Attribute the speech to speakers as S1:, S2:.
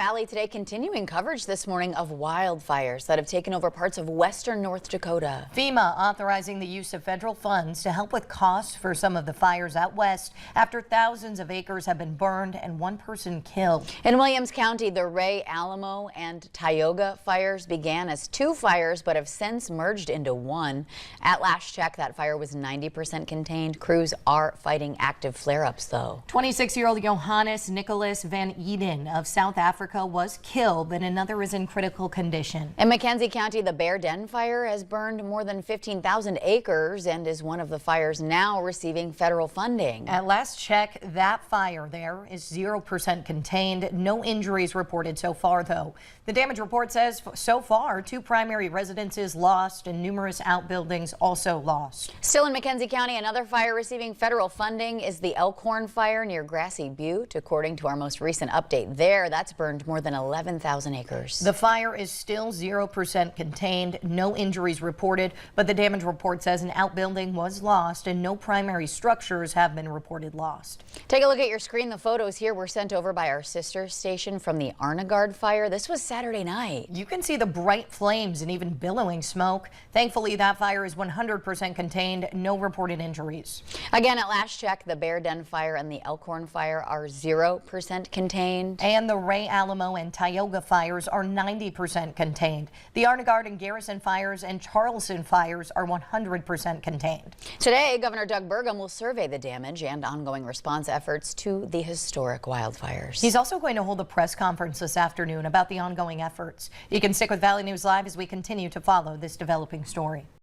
S1: Valley today, continuing coverage this morning of wildfires that have taken over parts of western North Dakota.
S2: FEMA authorizing the use of federal funds to help with costs for some of the fires out west after thousands of acres have been burned and one person killed.
S1: In Williams County, the Ray, Alamo, and Tioga fires began as two fires but have since merged into one. At last check, that fire was 90% contained. Crews are fighting active flare-ups, though.
S2: 26-year-old Johannes Nicholas Van Eden of South Africa was killed, and another is in critical condition.
S1: In McKenzie County, the Bear Den fire has burned more than 15,000 acres and is one of the fires now receiving federal funding.
S2: At last check, that fire there is 0% contained. No injuries reported so far, though. The damage report says so far 2 primary residences lost and numerous outbuildings also lost.
S1: Still in McKenzie County, another fire receiving federal funding is the Elkhorn fire near Grassy Butte. According to our most recent update there, that's burned more than 11,000 acres.
S2: The fire is still 0% contained, no injuries reported, but the damage report says an outbuilding was lost and no primary structures have been reported lost.
S1: Take a look at your screen. The photos here were sent over by our sister station from the Arnagard fire. This was Saturday night.
S2: You can see the bright flames and even billowing smoke. Thankfully, that fire is 100% contained, no reported injuries.
S1: Again, at last check, the Bear Den fire and the Elkhorn fire are 0% contained.
S2: And the Ray, Alamo, and Tioga fires are 90% contained. The Arnagard and Garrison fires and Charleston fires are 100% contained.
S1: Today, Governor Doug Burgum will survey the damage and ongoing response efforts to the historic wildfires.
S2: He's also going to hold a press conference this afternoon about the ongoing efforts. You can stick with Valley News Live as we continue to follow this developing story.